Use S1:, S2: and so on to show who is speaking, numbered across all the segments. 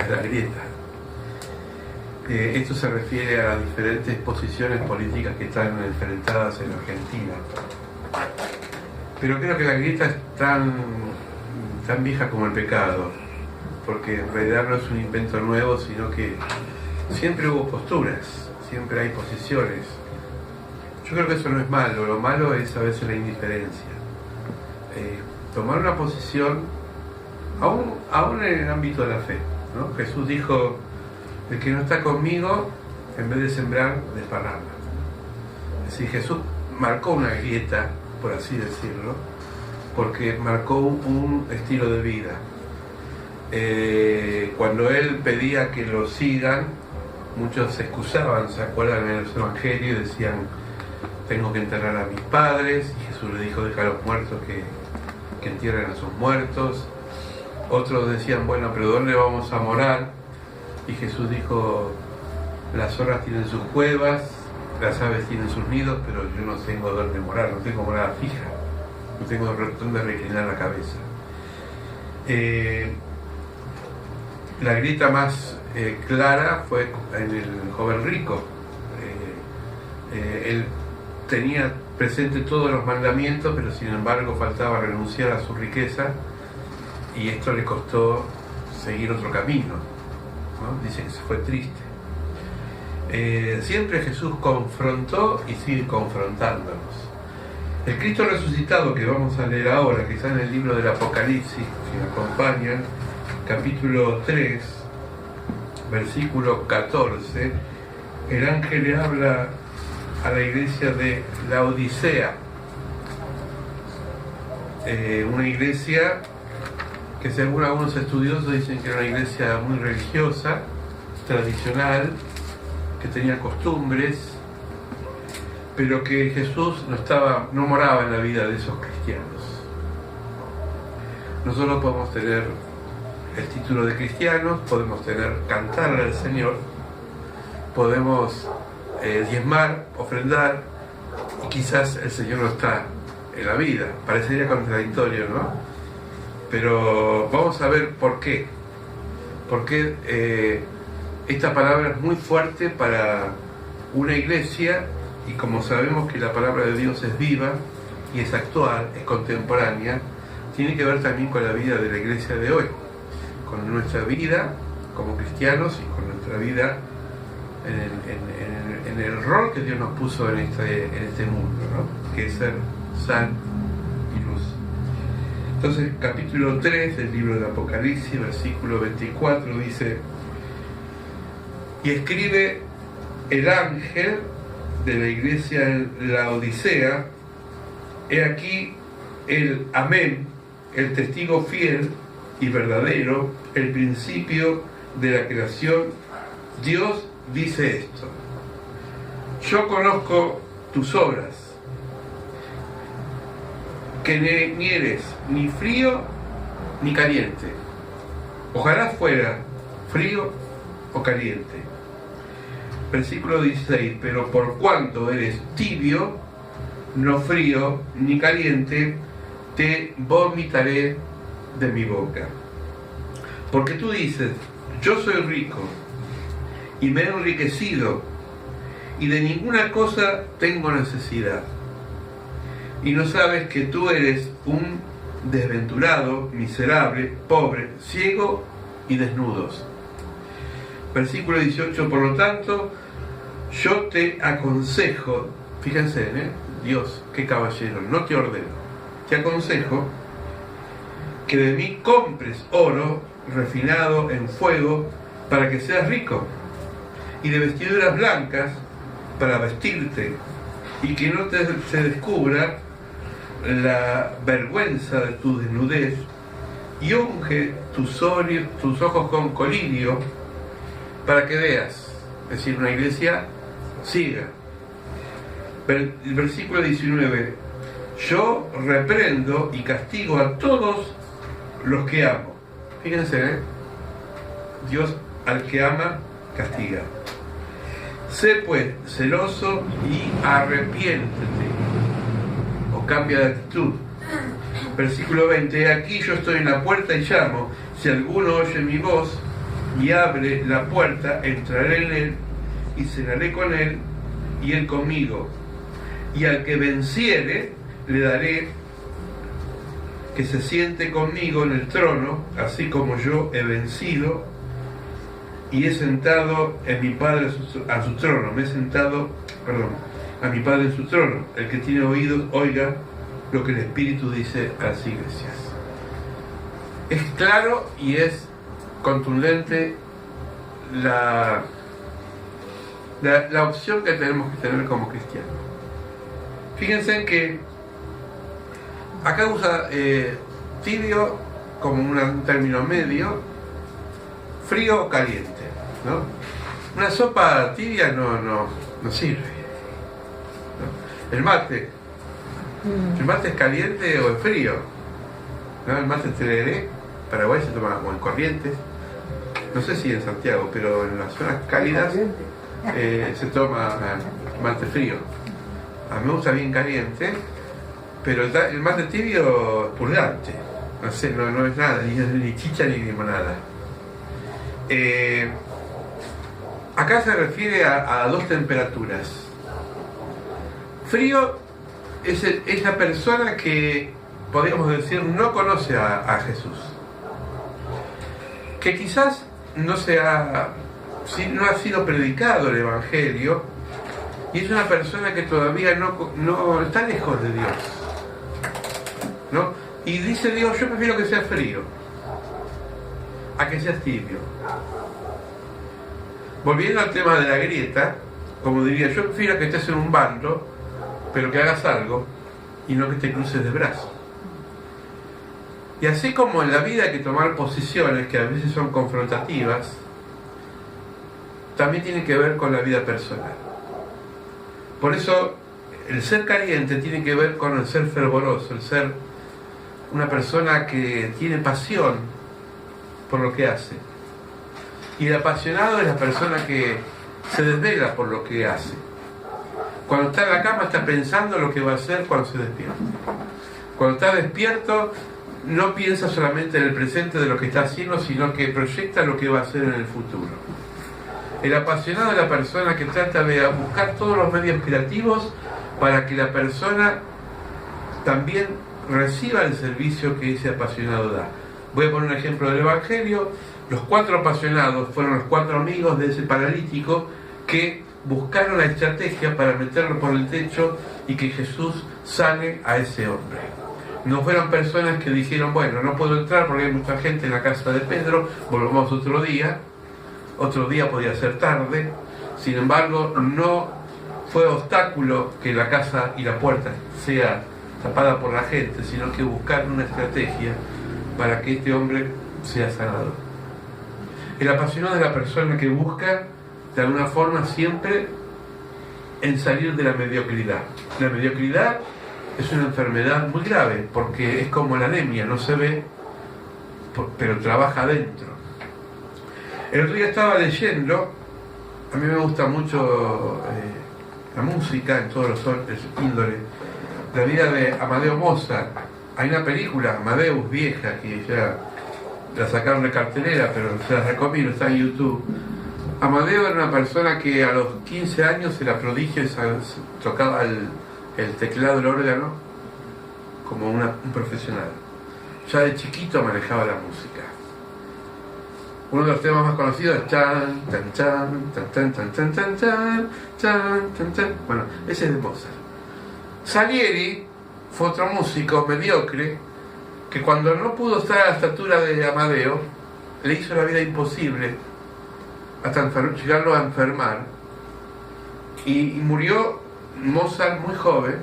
S1: es la grieta. Esto se refiere a las diferentes posiciones políticas que están enfrentadas en Argentina. Pero creo que la grieta es tan vieja como el pecado, porque en realidad no es un invento nuevo, sino que siempre hubo posturas, siempre hay posiciones. Yo creo que eso no es malo, lo malo es a veces la indiferencia. Tomar una posición, aún en el ámbito de la fe, ¿no? Jesús dijo: el que no está conmigo, en vez de sembrar, desparrama. Es decir, Jesús marcó una grieta, por así decirlo, porque marcó un estilo de vida. Cuando él pedía que lo sigan, muchos se excusaban, se acuerdan en los evangelios, y decían: tengo que enterrar a mis padres, y Jesús le dijo: deja a los muertos que entierren a sus muertos. Otros decían: bueno, pero ¿dónde vamos a morar? Y Jesús dijo: las zorras tienen sus cuevas, las aves tienen sus nidos, pero yo no tengo dónde morar, no tengo morada fija, no tengo dónde reclinar la cabeza. La grieta más clara fue en el joven rico. Él tenía presente todos los mandamientos, pero sin embargo faltaba renunciar a su riqueza, y esto le costó seguir otro camino, ¿no? Dice que se fue triste. Siempre Jesús confrontó y sigue confrontándonos. El Cristo resucitado que vamos a leer ahora, que está en el libro del Apocalipsis, que me acompañan, capítulo 3, versículo 14, el ángel le habla a la iglesia de la Odisea, una iglesia que, según algunos estudiosos, dicen que era una iglesia muy religiosa, tradicional, que tenía costumbres, pero que Jesús no moraba en la vida de esos cristianos. Nosotros podemos tener el título de cristianos, podemos cantar al Señor, podemos diezmar, ofrendar, y quizás el Señor no está en la vida. Parecería contradictorio, ¿no? Pero vamos a ver por qué. Porque esta palabra es muy fuerte para una iglesia, y como sabemos que la palabra de Dios es viva y es actual, es contemporánea, tiene que ver también con la vida de la iglesia de hoy, con nuestra vida como cristianos y con nuestra vida en el rol que Dios nos puso en este mundo, ¿no? Que es ser sal y luz. Entonces, capítulo 3 del libro del Apocalipsis, versículo 24, dice: y escribe el ángel de la iglesia en la Odisea: he aquí el Amén, el testigo fiel y verdadero, el principio de la creación. Dios dice esto: yo conozco tus obras, que ni eres ni frío ni caliente. Ojalá fuera frío o caliente. Versículo 16: pero por cuanto eres tibio, no frío ni caliente, te vomitaré de mi boca. Porque tú dices: yo soy rico y me he enriquecido, y de ninguna cosa tengo necesidad, y no sabes que tú eres un desventurado, miserable, pobre, ciego y desnudos. Versículo 18: por lo tanto, yo te aconsejo, fíjense, Dios, qué caballero, no te ordeno, te aconsejo que de mí compres oro refinado en fuego para que seas rico, y de vestiduras blancas para vestirte, y que no se descubra la vergüenza de tu desnudez, y unge tus ojos con colirio para que veas. Es decir, una iglesia ciega. El versículo 19: yo reprendo y castigo a todos los que amo. Fíjense, Dios al que ama castiga. Sé pues celoso y arrepiéntete, o cambia de actitud. Versículo 20: aquí yo estoy en la puerta y llamo. Si alguno oye mi voz y abre la puerta, entraré en él y cenaré con él y él conmigo. Y al que venciere le daré que se siente conmigo en el trono, así como yo he vencido y he sentado en mi Padre a su trono. Me he sentado, a mi Padre en su trono. El que tiene oídos, oiga lo que el Espíritu dice a las iglesias. Es claro y es contundente la opción que tenemos que tener como cristianos. Fíjense en que acá usa tibio como un término medio, frío o caliente, ¿no? Una sopa tibia no sirve, ¿no? El mate es caliente o es frío, ¿no? El mate tereré, Paraguay se toma como en Corrientes, no sé si en Santiago, pero en las zonas cálidas se toma mate frío. A mí me gusta bien caliente, pero el mate tibio es purgante, no sé, no es nada, ni chicha ni limonada. Acá se refiere a dos temperaturas. Frío es la persona que, podríamos decir, no conoce a Jesús, que quizás no ha sido predicado el Evangelio, y es una persona que todavía no está lejos de Dios, ¿no? Y dice Dios, yo prefiero que sea frío a que seas tibio. Volviendo al tema de la grieta, como diría, yo prefiero que estés en un bando, pero que hagas algo y no que te cruces de brazos. Y así como en la vida hay que tomar posiciones que a veces son confrontativas, también tiene que ver con la vida personal. Por eso el ser caliente tiene que ver con el ser fervoroso, el ser una persona que tiene pasión por lo que hace. Y el apasionado es la persona que se desvela por lo que hace. Cuando está en la cama está pensando lo que va a hacer cuando se despierta. Cuando está despierto no piensa solamente en el presente de lo que está haciendo, sino que proyecta lo que va a hacer en el futuro. El apasionado es la persona que trata de buscar todos los medios creativos para que la persona también reciba el servicio que ese apasionado da. Voy a poner un ejemplo del Evangelio. Los 4 apasionados fueron los 4 amigos de ese paralítico que buscaron la estrategia para meterlo por el techo y que Jesús sane a ese hombre. No fueron personas que dijeron, bueno, no puedo entrar porque hay mucha gente en la casa de Pedro, volvamos otro día podía ser tarde. Sin embargo, no fue obstáculo que la casa y la puerta sea tapada por la gente, sino que buscaron una estrategia para que este hombre sea sanado. El apasionado es la persona que busca, de alguna forma, siempre en salir de la mediocridad. La mediocridad es una enfermedad muy grave, porque es como la anemia, no se ve, pero trabaja adentro. El otro día estaba leyendo, a mí me gusta mucho la música en todos los índoles, la vida de Amadeo Mozart. Hay una película, Amadeus, vieja, que ya la sacaron de cartelera, pero se la recomiendo, está en YouTube. Amadeo era una persona que a los 15 años era prodigio, tocaba el teclado del órgano como un profesional. Ya de chiquito manejaba la música. Uno de los temas más conocidos es chan, tan, chan, tan, tan, tan, tan, tan, chan, chan, tan, tan. Bueno, ese es de Mozart. Salieri fue otro músico mediocre que cuando no pudo estar a la estatura de Amadeo, le hizo la vida imposible hasta llegarlo a enfermar. Y murió Mozart muy joven.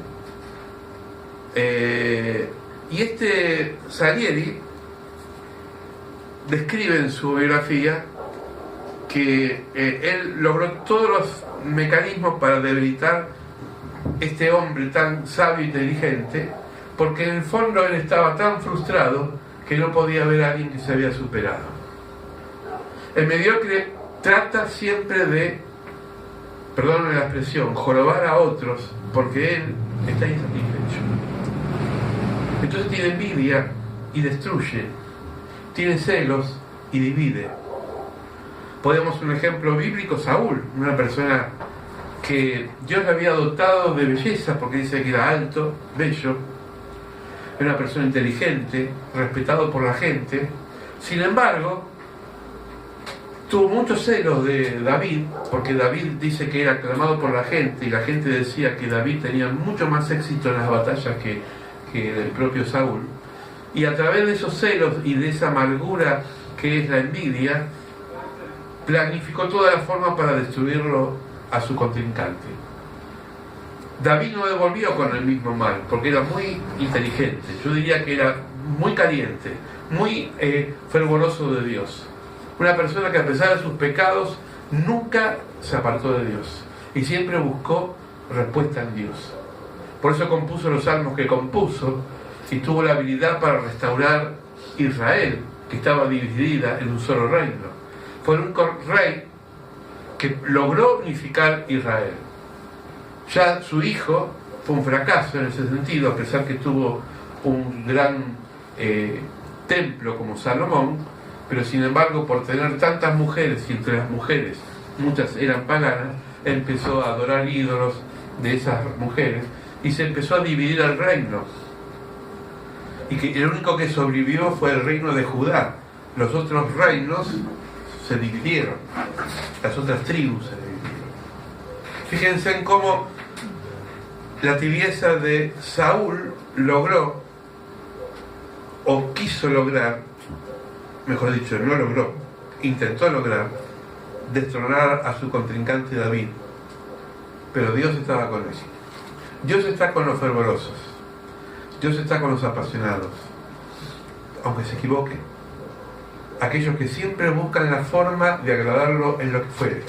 S1: Y este Salieri describe en su biografía que él logró todos los mecanismos para debilitar este hombre tan sabio e inteligente, porque en el fondo él estaba tan frustrado que no podía ver a alguien que se había superado. El mediocre trata siempre de, perdónenme la expresión, jorobar a otros porque él está insatisfecho. Entonces tiene envidia y destruye, tiene celos y divide. Podemos un ejemplo bíblico, Saúl, una persona que Dios le había dotado de belleza, porque dice que era alto, bello, era una persona inteligente, respetado por la gente. Sin embargo, tuvo muchos celos de David, porque David dice que era aclamado por la gente, y la gente decía que David tenía mucho más éxito en las batallas que el propio Saúl. Y a través de esos celos y de esa amargura que es la envidia, planificó toda la forma para destruirlo a su contrincante. David no devolvió con el mismo mal, porque era muy inteligente, yo diría que era muy caliente, muy fervoroso de Dios. Una persona que a pesar de sus pecados nunca se apartó de Dios y siempre buscó respuesta en Dios. Por eso compuso los salmos que compuso y tuvo la habilidad para restaurar Israel, que estaba dividida en un solo reino. Fue el único rey que logró unificar Israel. Ya su hijo fue un fracaso en ese sentido, a pesar que tuvo un gran templo como Salomón, pero sin embargo por tener tantas mujeres, y entre las mujeres muchas eran paganas, empezó a adorar ídolos de esas mujeres y se empezó a dividir el reino. Y que el único que sobrevivió fue el reino de Judá. Los otros reinos se dividieron, las otras tribus se dividieron. Fíjense en cómo la tibieza de Saúl logró, o quiso lograr, mejor dicho, no logró, intentó lograr, destronar a su contrincante David. Pero Dios estaba con él. Dios está con los fervorosos. Dios está con los apasionados, aunque se equivoquen. Aquellos que siempre buscan la forma de agradarlo en lo que fuere.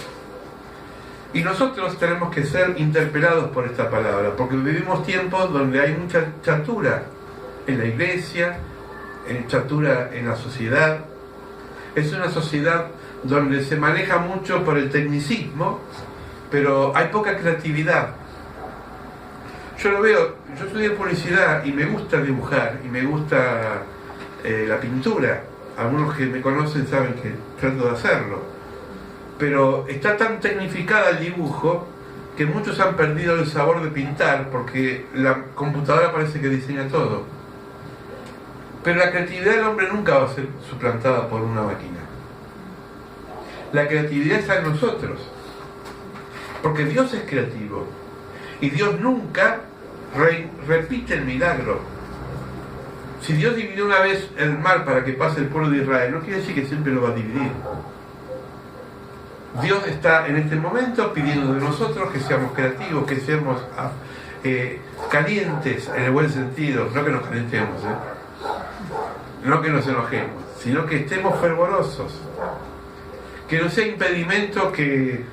S1: Y nosotros tenemos que ser interpelados por esta palabra, porque vivimos tiempos donde hay mucha chatura en la iglesia, chatura en la sociedad. Es una sociedad donde se maneja mucho por el tecnicismo, pero hay poca creatividad. Yo lo veo, yo estudié publicidad y me gusta dibujar y me gusta la pintura. Algunos que me conocen saben que trato de hacerlo. Pero está tan tecnificada el dibujo que muchos han perdido el sabor de pintar porque la computadora parece que diseña todo. Pero la creatividad del hombre nunca va a ser suplantada por una máquina. La creatividad está en nosotros. Porque Dios es creativo. Y Dios nunca repite el milagro. Si Dios dividió una vez el mar para que pase el pueblo de Israel, no quiere decir que siempre lo va a dividir. Dios está en este momento pidiendo de nosotros que seamos creativos, que seamos calientes en el buen sentido, no que nos calentemos, no que nos enojemos, sino que estemos fervorosos. Que no sea impedimento que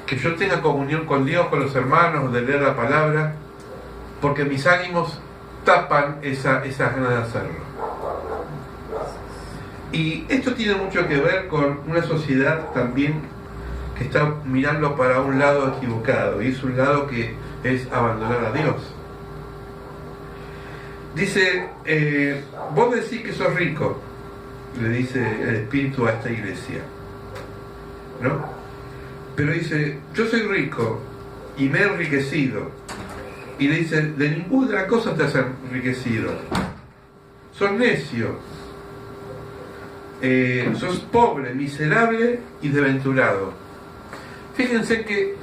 S1: yo tenga comunión con Dios, con los hermanos, de leer la palabra, porque mis ánimos tapan esas ganas de hacerlo. Y esto tiene mucho que ver con una sociedad también que está mirando para un lado equivocado, y es un lado que es abandonar a Dios. Dice, vos decís que sos rico, le dice el Espíritu a esta iglesia, ¿no? Pero dice, yo soy rico y me he enriquecido. Y le dice, de ninguna cosa te has enriquecido. Sos necio. Sos pobre, miserable y desventurado. Fíjense que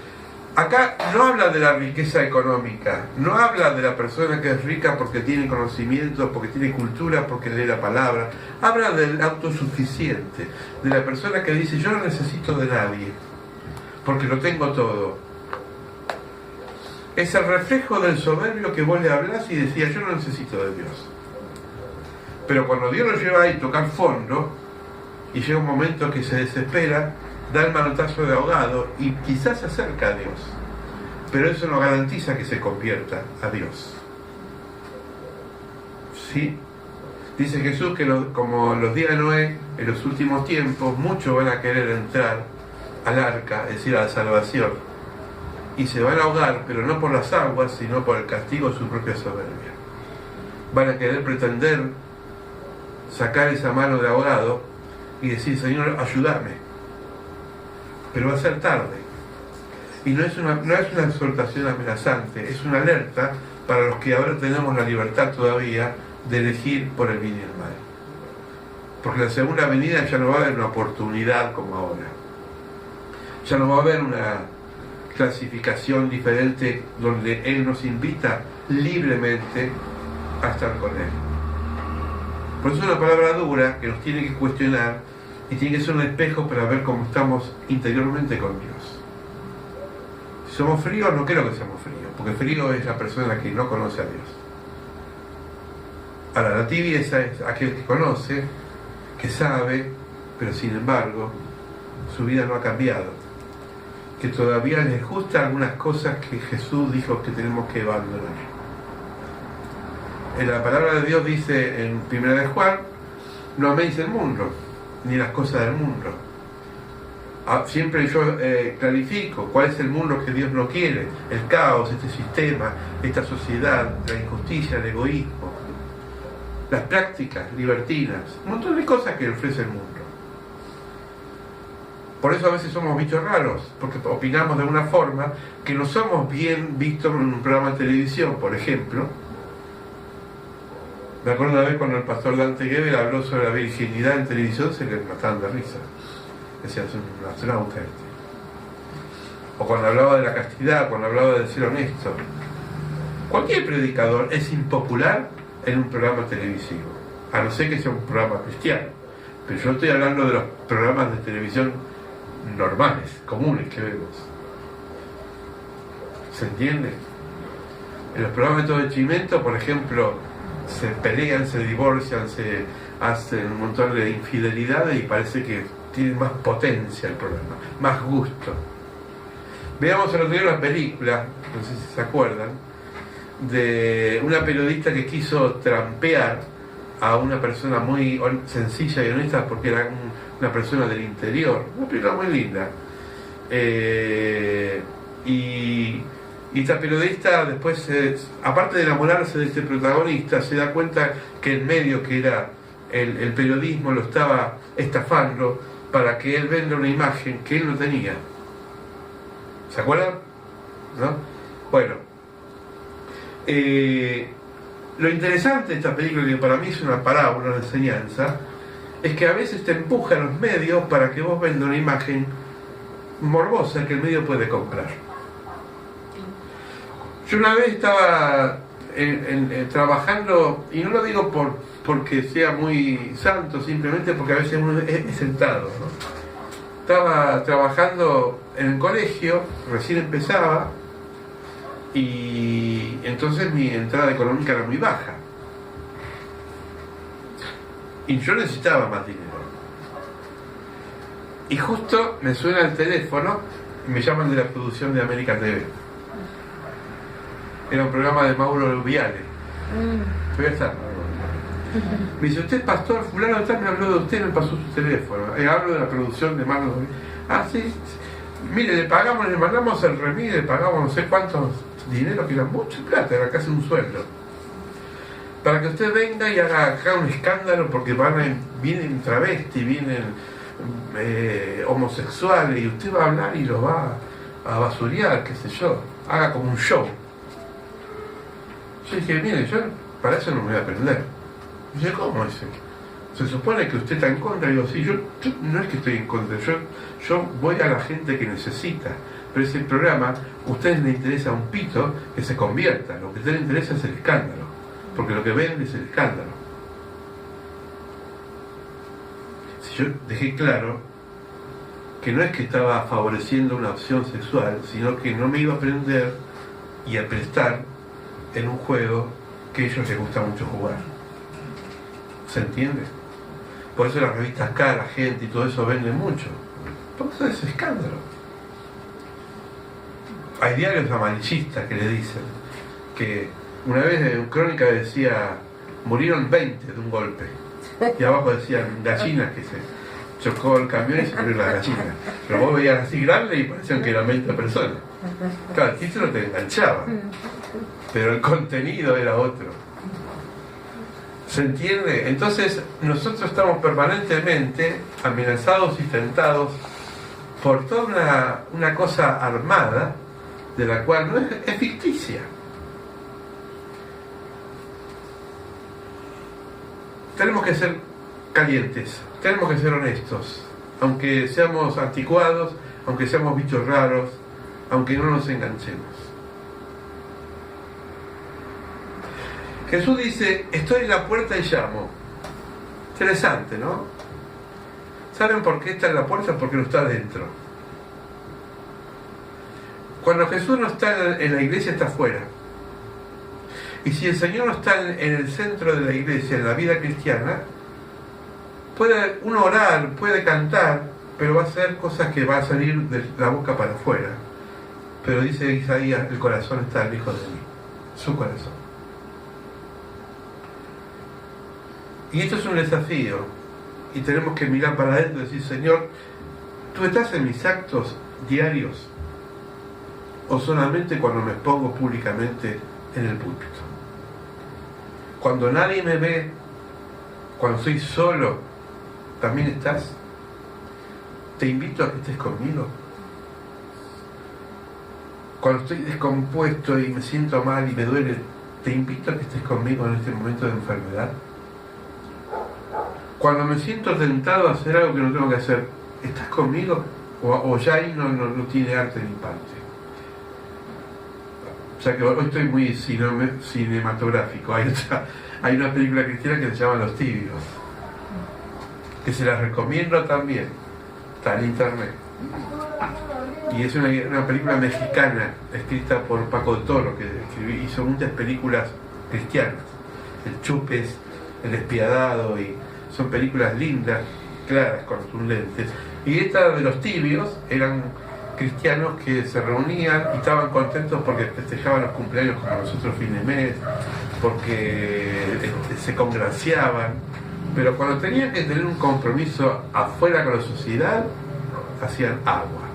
S1: acá no habla de la riqueza económica, no habla de la persona que es rica porque tiene conocimiento, porque tiene cultura, porque lee la palabra. Habla del autosuficiente, de la persona que dice, yo no necesito de nadie, porque lo tengo todo. Es el reflejo del soberbio que vos le hablás y decías, yo no necesito de Dios. Pero cuando Dios lo lleva ahí a tocar fondo, y llega un momento que se desespera, da el manotazo de ahogado y quizás se acerca a Dios. Pero eso no garantiza que se convierta a Dios. ¿Sí? Dice Jesús que como los días de Noé, en los últimos tiempos, muchos van a querer entrar al arca, es decir, a la salvación. Y se van a ahogar, pero no por las aguas, sino por el castigo de su propia soberbia. Van a querer pretender sacar esa mano de ahogado y decir, Señor, ayúdame. pero va a ser tarde. Y no es una exhortación amenazante, es una alerta para los que ahora tenemos la libertad todavía de elegir por el bien y el mal. Porque la segunda venida ya no va a haber una oportunidad como ahora. Ya no va a haber una clasificación diferente donde Él nos invita libremente a estar con Él. Por eso es una palabra dura que nos tiene que cuestionar y tiene que ser un espejo para ver cómo estamos interiormente con Dios. Si somos fríos, no creo que seamos fríos, porque frío es la persona que no conoce a Dios. Ahora, la tibieza es aquel que conoce, que sabe, pero sin embargo su vida no ha cambiado, que todavía les gustan algunas cosas que Jesús dijo que tenemos que abandonar. En la palabra de Dios dice en 1 de Juan: no améis el mundo, ni las cosas del mundo. Siempre yo clarifico cuál es el mundo que Dios no quiere: el caos, este sistema, esta sociedad, la injusticia, el egoísmo, las prácticas libertinas, un montón de cosas que ofrece el mundo. Por eso a veces somos bichos raros, porque opinamos de una forma que no somos bien vistos en un programa de televisión, por ejemplo. Me acuerdo una vez cuando el pastor Dante Gebel habló sobre la virginidad en televisión, se le mataban de risa. Decían: es un astronauta este. O cuando hablaba de la castidad, cuando hablaba de ser honesto. Cualquier predicador es impopular en un programa televisivo, a no ser que sea un programa cristiano. Pero yo estoy hablando de los programas de televisión normales, comunes que vemos. ¿Se entiende? En los programas de todo el chimento, por ejemplo, se pelean, se divorcian, se hacen un montón de infidelidades y parece que tiene más potencia el programa, más gusto. Veamos el otro día una película, no sé si se acuerdan, de una periodista que quiso trampear a una persona muy sencilla y honesta, porque era una persona del interior, una película muy linda. Y esta periodista después, aparte de enamorarse de este protagonista, se da cuenta que el medio, que era el periodismo, lo estaba estafando para que él venda una imagen que él no tenía. ¿Se acuerdan? ¿No? Bueno, lo interesante de esta película, que para mí es una parábola, una enseñanza, es que a veces te empujan los medios para que vos vendas una imagen morbosa que el medio puede comprar. Yo una vez estaba trabajando, y no lo digo porque sea muy santo, simplemente porque a veces uno es sentado, ¿no? Estaba trabajando en el colegio, recién empezaba, y entonces mi entrada económica era muy baja. Y yo necesitaba más dinero. Y justo me suena el teléfono y me llaman de la producción de América TV. Era un programa de Mauro Viale. Voy a estar. Me dice: usted, pastor fulano de tal, me habló de usted, me pasó su teléfono. Hablo de la producción de Mauro Viale. Ah, sí. Mire, le mandamos el remis, le pagamos no sé cuántos dinero, que era mucha plata, era casi un sueldo. Para que usted venga y haga acá un escándalo, porque vienen travestis, vienen homosexuales, y usted va a hablar y los va a basurear, qué sé yo. Haga como un show. Yo dije: mire, yo para eso no me voy a aprender. Dice: ¿cómo dice? Se supone que usted está en contra. Y digo: sí, yo no es que estoy en contra, yo voy a la gente que necesita. Pero ese programa, a ustedes les interesa un pito que se convierta. Lo que a ustedes les interesa es el escándalo, porque lo que vende es el escándalo. Si yo dejé claro que no es que estaba favoreciendo una opción sexual, sino que no me iba a prender y a prestar en un juego que a ellos les gusta mucho jugar. ¿Se entiende? Por eso las revistas Cara, Gente y todo eso venden mucho. Por eso es escándalo. Hay diarios amarillistas que le dicen que una vez en Crónica decía: murieron 20 de un golpe. Y abajo decían: gallinas que se chocó el camión y se murieron las gallinas. Pero vos veías así grande y parecían que eran 20 personas. Claro, el título te enganchaba, pero el contenido era otro. ¿Se entiende? Entonces nosotros estamos permanentemente amenazados y tentados por toda una cosa armada, de la cual no es ficticia. Tenemos que ser calientes, tenemos que ser honestos, aunque seamos anticuados, aunque seamos bichos raros, aunque no nos enganchemos. Jesús dice, estoy en la puerta y llamo. Interesante, ¿no? ¿Saben por qué está en la puerta? Porque no está dentro. Cuando Jesús no está en la iglesia, está afuera. Y si el Señor no está en el centro de la iglesia, en la vida cristiana, puede uno orar, puede cantar, pero va a ser cosas que va a salir de la boca para afuera. Pero dice Isaías, el corazón está lejos de mí, su corazón. Y esto es un desafío, y tenemos que mirar para adentro y decir, Señor, ¿tú estás en mis actos diarios? ¿O solamente cuando me expongo públicamente en el púlpito? Cuando nadie me ve, cuando soy solo, ¿también estás? Te invito a que estés conmigo. Cuando estoy descompuesto y me siento mal y me duele, te invito a que estés conmigo en este momento de enfermedad. Cuando me siento tentado a hacer algo que no tengo que hacer, ¿estás conmigo? O ya ahí no tiene arte ni parte. O sea que hoy estoy muy cinematográfico. Hay una película cristiana que se llama Los Tibios, que se la recomiendo también. Está en internet. Y es una película mexicana escrita por Paco Toro, que hizo muchas películas cristianas. El Chupes, El Despiadado, y son películas lindas, claras, contundentes. Y esta de Los Tibios eran cristianos que se reunían y estaban contentos porque festejaban los cumpleaños como nosotros fin de mes, porque se congraciaban, pero cuando tenían que tener un compromiso afuera con la sociedad, hacían agua.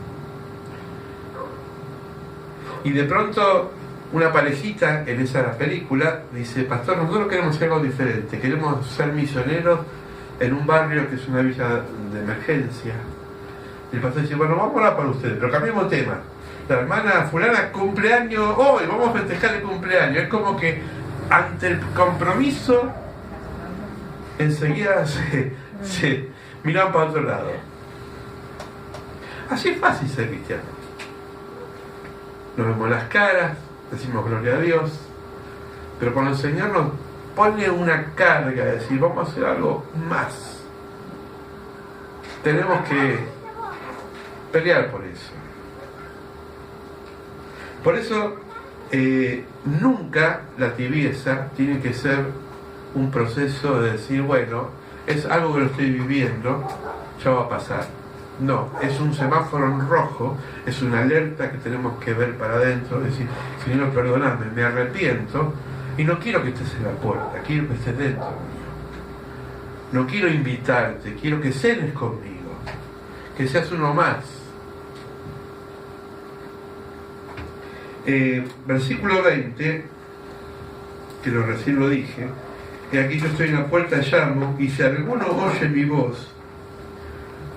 S1: Y de pronto una parejita en esa película dice, pastor, nosotros queremos hacer algo diferente, queremos ser misioneros en un barrio que es una villa de emergencia. Y el pastor dice, bueno, vamos a orar para ustedes, pero cambiemos tema. La hermana fulana cumpleaños hoy, vamos a festejar el cumpleaños. Es como que ante el compromiso enseguida se miran para otro lado. Así es fácil ser cristiano. Nos vemos las caras, decimos gloria a Dios, pero cuando el Señor nos pone una carga de decir vamos a hacer algo más, tenemos que pelear por eso. Por eso nunca la tibieza tiene que ser un proceso de decir, bueno, es algo que lo estoy viviendo, ya va a pasar. No, es un semáforo en rojo, es una alerta que tenemos que ver para adentro, decir, Señor, perdóname, me arrepiento y no quiero que estés en la puerta, quiero que estés dentro mío. No quiero invitarte, quiero que cenes conmigo, que seas uno más. Versículo 20, que recién lo dije, y aquí yo estoy en la puerta, llamo, y si alguno oye mi voz,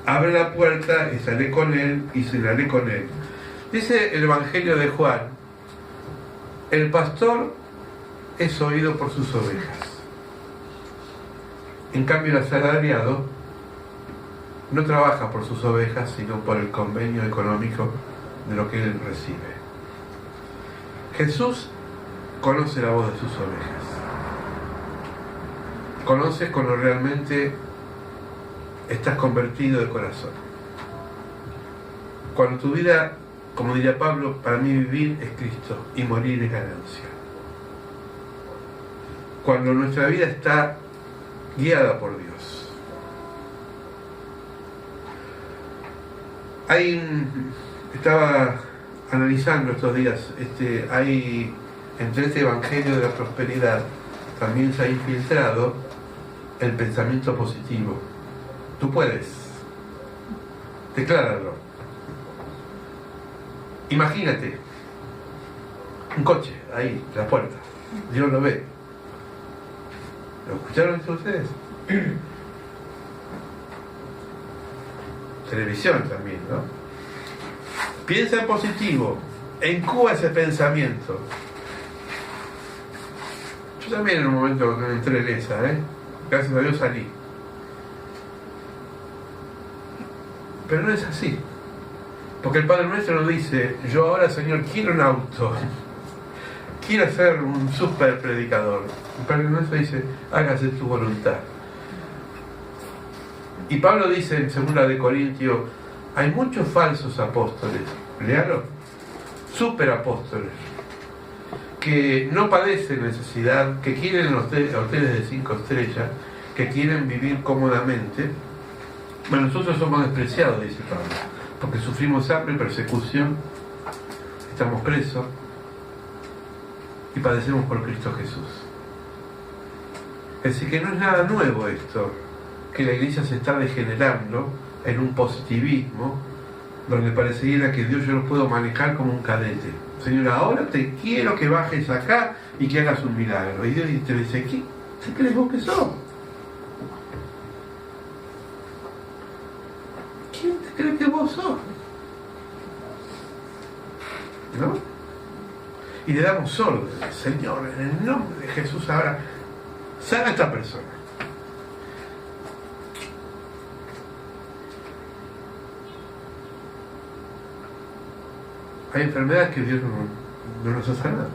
S1: abre la puerta y saldré con él y cenaré con él. Dice el Evangelio de Juan, el pastor es oído por sus ovejas. En cambio el asalariado no trabaja por sus ovejas, sino por el convenio económico de lo que él recibe. Jesús conoce la voz de sus ovejas. Conoce cuando realmente estás convertido de corazón. Cuando tu vida, como diría Pablo, para mí vivir es Cristo y morir es ganancia. Cuando nuestra vida está guiada por Dios. Estaba analizando estos días, hay entre este evangelio de la prosperidad también se ha infiltrado el pensamiento positivo. Tú puedes, decláralo. Imagínate un coche ahí, en la puerta, Dios lo ve. ¿Lo escucharon esto ustedes? Televisión también, ¿no? Piensa en positivo, incuba ese pensamiento. Yo también en un momento entré en esa, gracias a Dios salí. Pero no es así. Porque el Padre Nuestro nos dice, yo ahora, Señor, quiero un auto. Quiero ser un super predicador. El Padre Nuestro dice, hágase tu voluntad. Y Pablo dice en 2 de Corintios, hay muchos falsos apóstoles, léalo, superapóstoles, que no padecen necesidad, que quieren hoteles de 5 estrellas, que quieren vivir cómodamente. Bueno, nosotros somos despreciados, dice Pablo, porque sufrimos hambre, persecución, estamos presos y padecemos por Cristo Jesús. Así que no es nada nuevo esto, que la iglesia se está degenerando en un positivismo donde pareciera que Dios yo lo puedo manejar como un cadete. Señor, ahora te quiero que bajes acá y que hagas un milagro. Y Dios te dice, ¿qué crees vos que sos? ¿Quién te cree que vos sos? ¿No? Y le damos órdenes, Señor, en el nombre de Jesús ahora, sana a esta persona. Hay enfermedades que Dios no nos ha sanado.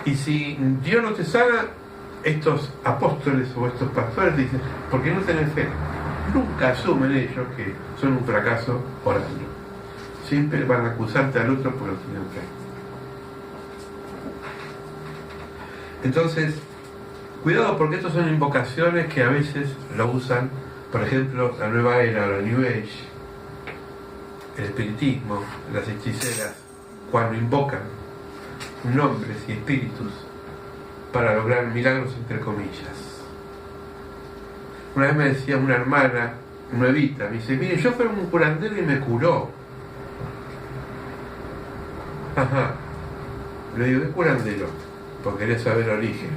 S1: Y si Dios no te sana, estos apóstoles o estos pastores dicen, ¿por qué no tenés fe? Nunca asumen ellos que son un fracaso orando. Siempre van a acusarte al otro porque no tienen fe. Entonces, cuidado, porque estas son invocaciones que a veces lo usan, por ejemplo, la nueva era, la New Age, el espiritismo, las hechiceras, cuando invocan nombres y espíritus para lograr milagros entre comillas. Una vez me decía una hermana nuevita, me dice, mire, yo fui a un curandero y me curó. Ajá. Le digo, ¿qué curandero? Porque quería saber el origen.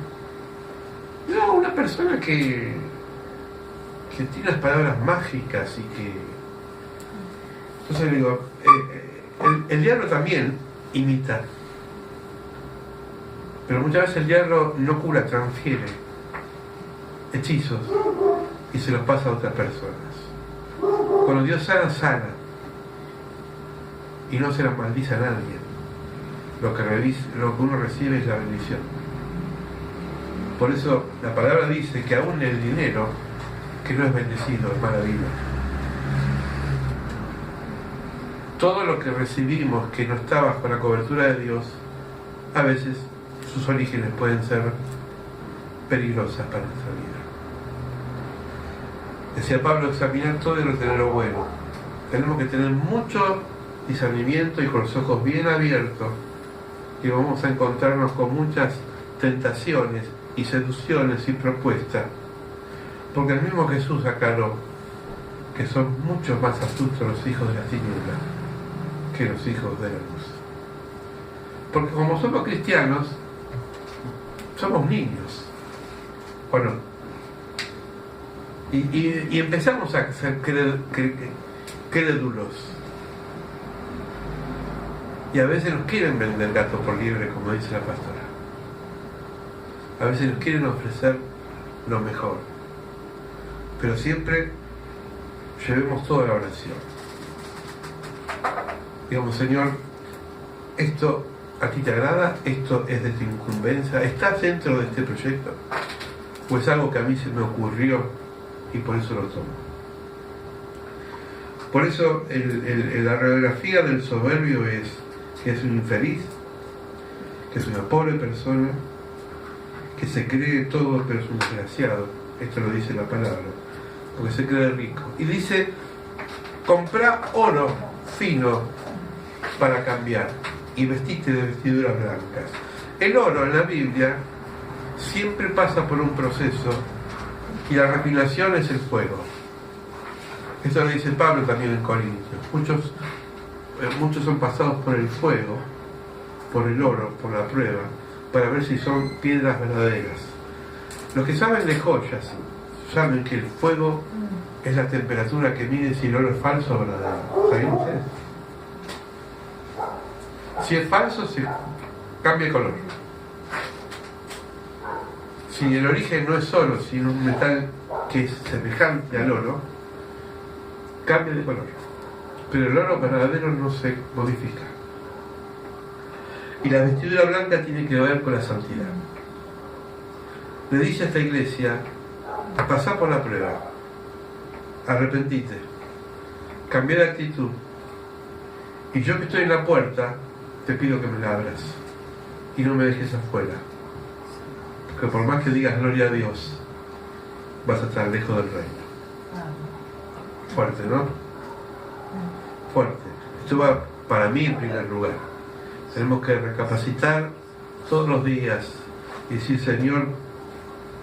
S1: No, una persona que tiene las palabras mágicas y que... Entonces le digo, el diablo también imita. Pero muchas veces el diablo no cura, transfiere hechizos y se los pasa a otras personas. Cuando Dios sana, sana. Y no se las maldice a nadie. Lo que uno recibe es la bendición. Por eso la palabra dice que aún el dinero que no es bendecido es mala vida. Todo lo que recibimos que no está bajo la cobertura de Dios, a veces sus orígenes pueden ser peligrosas para nuestra vida. Decía Pablo, examinar todo y retener lo bueno. Tenemos que tener mucho discernimiento y con los ojos bien abiertos, y vamos a encontrarnos con muchas tentaciones y seducciones y propuestas, porque el mismo Jesús aclaró que son mucho más astutos los hijos de la tiniebla que los hijos de la luz. Porque como somos cristianos, somos niños, ¿o no? Y empezamos a ser crédulos. Y a veces nos quieren vender gato por liebre, como dice la pastora. A veces nos quieren ofrecer lo mejor. Pero siempre llevemos toda la oración. Digamos, Señor, esto a ti te agrada, esto es de tu incumbencia, ¿estás dentro de este proyecto? ¿O es algo que a mí se me ocurrió y por eso lo tomo? Por eso la radiografía del soberbio es que es un infeliz, que es una pobre persona, que se cree todo pero es un desgraciado. Esto lo dice la palabra, porque se cree rico. Y dice, comprá oro fino para cambiar y vestite de vestiduras blancas. El oro en la Biblia siempre pasa por un proceso y la refinación es el fuego. Esto lo dice Pablo también en Corintios. Muchos son pasados por el fuego, por el oro, por la prueba, para ver si son piedras verdaderas. Los que saben de joyas saben que el fuego es la temperatura que mide si el oro es falso o verdadero. ¿Sabían ustedes? Si es falso, se cambia de color. Si el origen no es oro, sino un metal que es semejante al oro, cambia de color. Pero el oro verdadero no se modifica. Y la vestidura blanca tiene que ver con la santidad. Le dice a esta iglesia: pasá por la prueba, arrepentite, cambia de actitud, y yo que estoy en la puerta te pido que me la abras y no me dejes afuera, porque por más que digas gloria a Dios, vas a estar lejos del reino. Fuerte, ¿no? Fuerte. Esto va para mí en primer lugar. Tenemos que recapacitar todos los días y decir: Señor,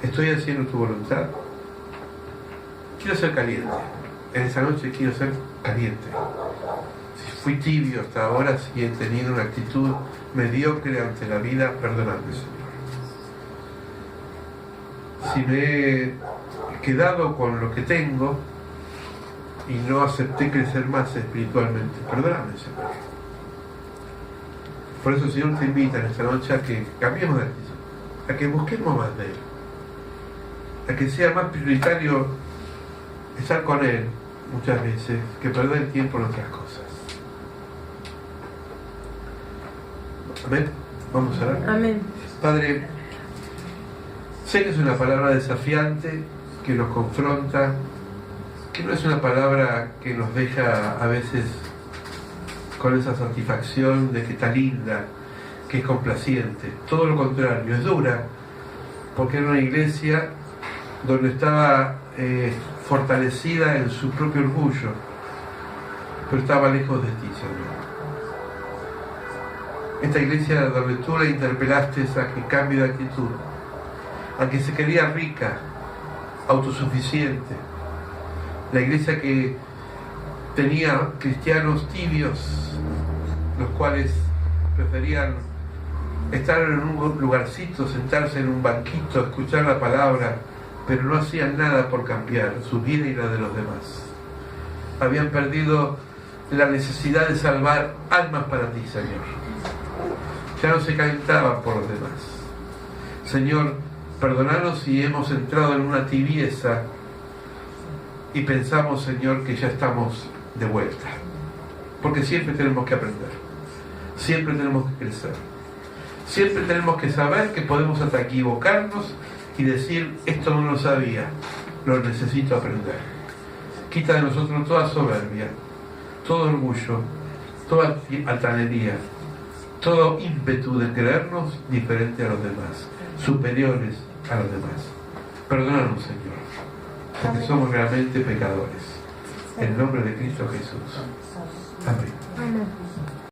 S1: ¿estoy haciendo tu voluntad? Quiero ser caliente. En esa noche quiero ser caliente. Si fui tibio hasta ahora, si he tenido una actitud mediocre ante la vida, perdóname, Señor. Si me he quedado con lo que tengo y no acepté crecer más espiritualmente, perdóname, Señor. Por eso el Señor te invita en esta noche a que cambiemos de actitud, a que busquemos más de Él, a que sea más prioritario estar con Él muchas veces que perder el tiempo en otras cosas. Amén. Vamos a orar.
S2: Amén.
S1: Padre, sé que es una palabra desafiante, que nos confronta, que no es una palabra que nos deja a veces con esa satisfacción de que está linda, que es complaciente. Todo lo contrario, es dura, porque era una iglesia donde estaba fortalecida en su propio orgullo, pero estaba lejos de ti, Señor. Esta iglesia donde tú la interpelaste a que cambie de actitud, a que se quería rica, autosuficiente. La iglesia que tenía cristianos tibios, los cuales preferían estar en un lugarcito, sentarse en un banquito, escuchar la palabra, pero no hacían nada por cambiar su vida y la de los demás. Habían perdido la necesidad de salvar almas para ti, Señor. Ya no se calentaban por los demás. Señor, perdonanos si hemos entrado en una tibieza y pensamos, Señor, que ya estamos de vuelta. Porque siempre tenemos que aprender, siempre tenemos que crecer, siempre tenemos que saber que podemos hasta equivocarnos y decir: esto no lo sabía, lo necesito aprender. Quita de nosotros toda soberbia, todo orgullo, toda altanería, todo ímpetu de creernos diferentes a los demás, superiores a los demás. Perdónanos, Señor, porque somos realmente pecadores. En nombre de Cristo Jesús. Amén.
S2: Amén.